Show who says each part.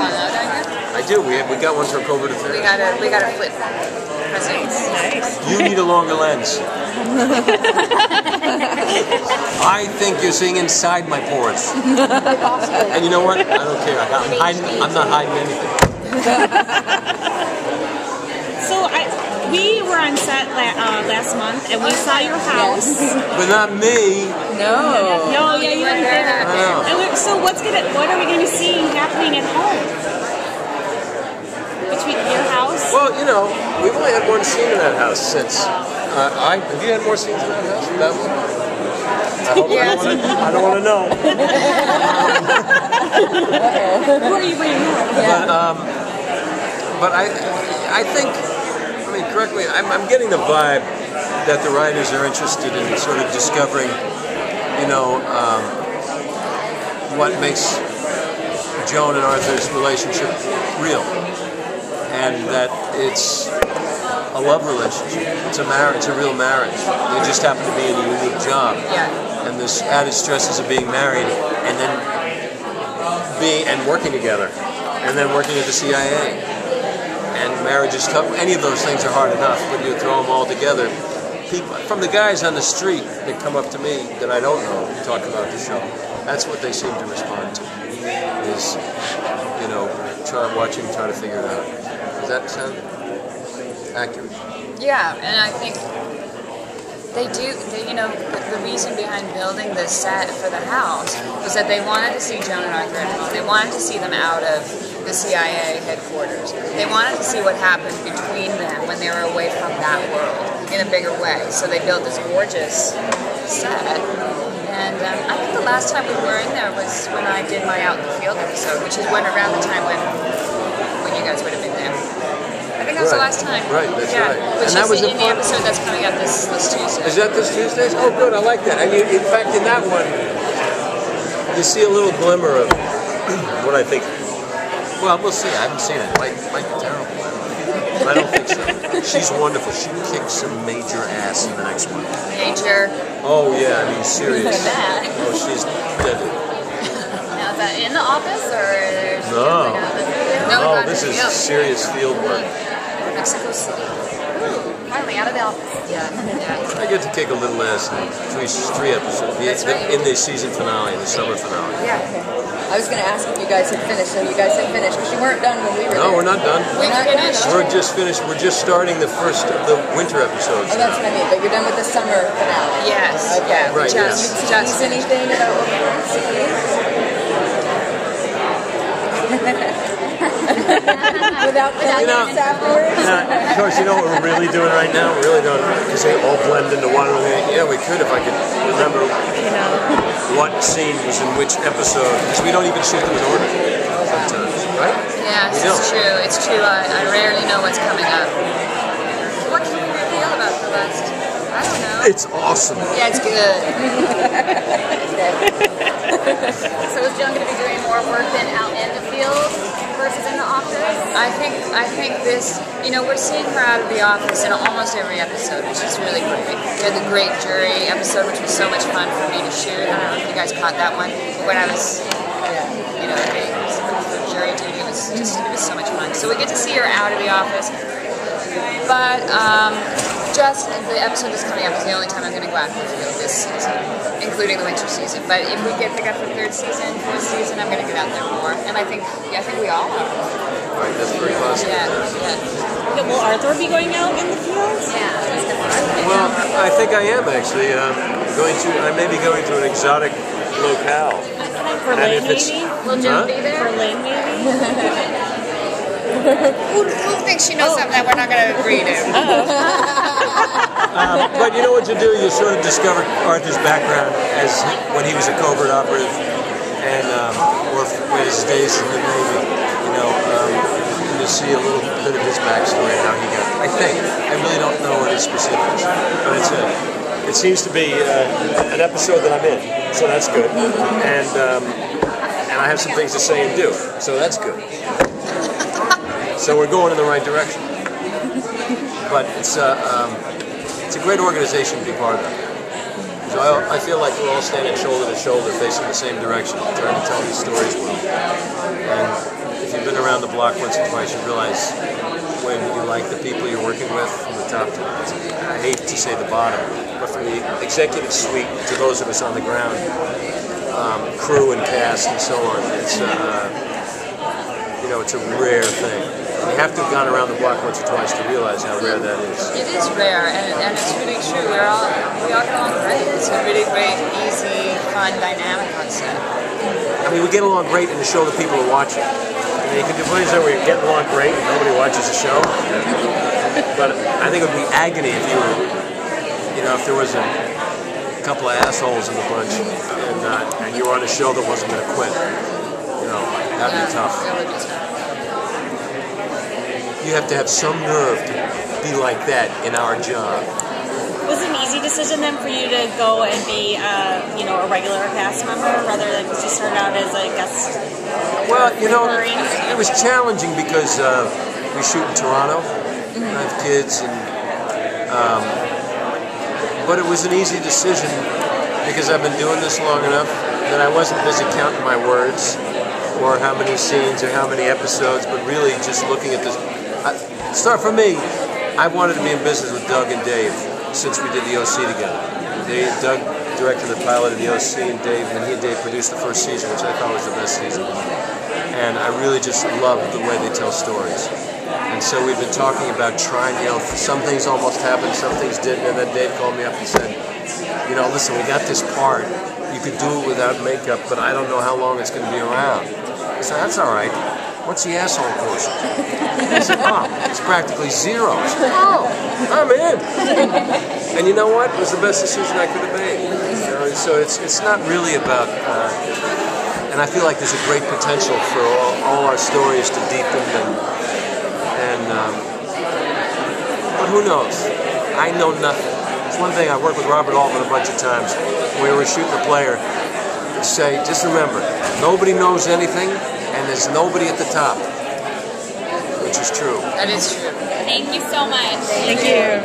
Speaker 1: one, don't you?
Speaker 2: I do. We got one for covert affairs.
Speaker 1: We gotta flip presidents.
Speaker 3: Nice.
Speaker 2: You need a longer lens. I think you're seeing inside my pores. And you know what? I don't care. I'm not hiding anything.
Speaker 3: So we were on set last month, and we saw your house.
Speaker 2: But not me.
Speaker 3: No, yeah, you weren't there. So what are we going to be seeing happening at home? Between your house?
Speaker 2: Well, you know, we've only had one scene in that house since. Have you had more scenes in that house? That one? I don't want to know.
Speaker 3: Who are you bringing home?
Speaker 2: But I think, I mean, correct me, I'm getting the vibe that the writers are interested in sort of discovering, you know, what makes Joan and Arthur's relationship real. And that it's a love relationship. It's a marriage. It's a real marriage. They just happen to be in a unique job.
Speaker 1: Yeah.
Speaker 2: And there's added stresses of being married and then working together, and then working at the CIA. And marriage is tough. Any of those things are hard enough, but you throw them all together. People, from the guys on the street that come up to me that I don't know, talk about the show. That's what they seem to respond to. Is, you know, try to figure it out. Does that sound accurate?
Speaker 1: Yeah, and I think they do. You know, the reason behind building this set for the house was that they wanted to see Joan and Arthur at home. They wanted to see them out of the CIA headquarters. They wanted to see what happened between them when they were away from that world in a bigger way. So they built this gorgeous set. And I think the last time we were in there was when I did my Out in the Field episode, which is around the time when you guys would have been there. I think that was the last time.
Speaker 2: Right, that's right.
Speaker 1: Which is in the episode that's coming up this Tuesday.
Speaker 2: Is that this Tuesday? Oh, good. I like that. And in fact, in that one, you see a little glimmer of what I think. Well, we'll see. I haven't seen it. It might be terrible. I don't think so. She's wonderful. She kicks some major ass in the next one.
Speaker 1: Major.
Speaker 2: Oh, yeah. I mean, serious. Oh, she's deadly.
Speaker 4: Now, is that in the office or?
Speaker 2: No, this is serious field work.
Speaker 1: Mexico City.
Speaker 4: Finally out of the office.
Speaker 1: Yeah.
Speaker 2: I get to kick a little ass in three episodes.
Speaker 1: That's right.
Speaker 2: In the season finale, the summer finale.
Speaker 1: Yeah.
Speaker 5: I was going to ask if you guys had finished, so you guys had finished, because you weren't done when we were there.
Speaker 2: No, we're not done.
Speaker 1: We finished.
Speaker 2: We're just finished. We're just starting the first of the winter episodes.
Speaker 5: Oh, that's what I mean, but you're done with the summer finale.
Speaker 1: Yes.
Speaker 5: Okay.
Speaker 1: Yeah.
Speaker 2: Right,
Speaker 1: Just
Speaker 5: anything about what we're going to see? Without the afterwards?
Speaker 2: Of course, you know what we're really doing right now? We're really doing, because they all blend into one. Yeah, we could if I could remember what scene was in which episode, because we don't even shoot them in order sometimes, right?
Speaker 1: Yes, it's true. It's true. I rarely know what's coming up. What can we reveal about the last? I don't know.
Speaker 2: It's awesome.
Speaker 1: Yeah, it's good.
Speaker 4: So is Joan going to be doing more work than out in the field versus in the office?
Speaker 1: I think this, you know, we're seeing her out of the office in almost every episode, which is really great. We had the Great Jury episode, which was so much fun for me to shoot. I don't know if you guys caught that one. When I was, you know, the jury duty, it was so much fun. So we get to see her out of the office. But just the episode that's coming up is the only time I'm going to go out in the field this season, including the winter season. But if we get picked up for third season, fourth season, I'm going to get out there more. And I think we all are.
Speaker 2: Right, that's pretty positive.
Speaker 1: Yeah.
Speaker 3: Will Arthur be going out in the fields?
Speaker 4: Yeah, that's good.
Speaker 2: Well, I think I am actually. I may be going to an exotic locale.
Speaker 3: For Lynn, maybe?
Speaker 4: Will Joan be there?
Speaker 3: For Lynn, maybe?
Speaker 1: Who thinks she knows something that we're not going to agree to?
Speaker 2: But you know what you do? You sort of discover Arthur's background as when he was a covert operative, and or his days in the Navy. You know, you see a little bit of his backstory and how he got. I really don't know what his specifics, but it seems to be an episode that I'm in, so that's good, and I have some things to say and do, so that's good. So we're going in the right direction. But it's a great organization to be part of. So I feel like we're all standing shoulder to shoulder, facing the same direction, trying to tell these stories well. And if you've been block once or twice, you realize when you like the people you're working with from the top to, I hate to say the bottom, but from the executive suite to those of us on the ground, crew and cast and so on. It's it's a rare thing. You have to have gone around the block once or twice to realize how rare that is.
Speaker 1: It is rare, and it's really true. We all get along great. It's a really great, easy, fun dynamic on set.
Speaker 2: I mean, we get along great in the show that people are watching. I mean, you can do things where you're getting along great and nobody watches the show. But I think it would be agony if you were, if there was a couple of assholes in the bunch and you were on a show that wasn't going to quit. That'd be tough.
Speaker 1: It would be tough.
Speaker 2: You have to have some nerve to be like that in our job.
Speaker 3: Was it an easy decision then for you to go and be, a regular cast member rather than because you started out as a guest?
Speaker 2: Well, it was challenging because we shoot in Toronto. I have kids, but it was an easy decision because I've been doing this long enough that I wasn't busy counting my words or how many scenes or how many episodes, but really just looking at this. For me, I wanted to be in business with Doug and Dave since we did the OC together. Doug directed the pilot of the OC, and he and Dave produced the first season, which I thought was the best season. And I really just loved the way they tell stories. And so we've been talking about trying, some things almost happened, some things didn't, and then Dave called me up and said, listen, we got this part. You could do it without makeup, but I don't know how long it's going to be around. I said, that's all right. What's the asshole portion? I said, it's practically zero. I said, I'm in. And you know what? It was the best decision I could have made. So it's not really about, and I feel like there's a great potential for all our stories to deepen but who knows? I know nothing. It's one thing, I worked with Robert Altman a bunch of times when we were shooting a player to say, just remember, nobody knows anything, and there's nobody at the top, which is true.
Speaker 1: That is true.
Speaker 4: Thank you so much.
Speaker 3: Thank you.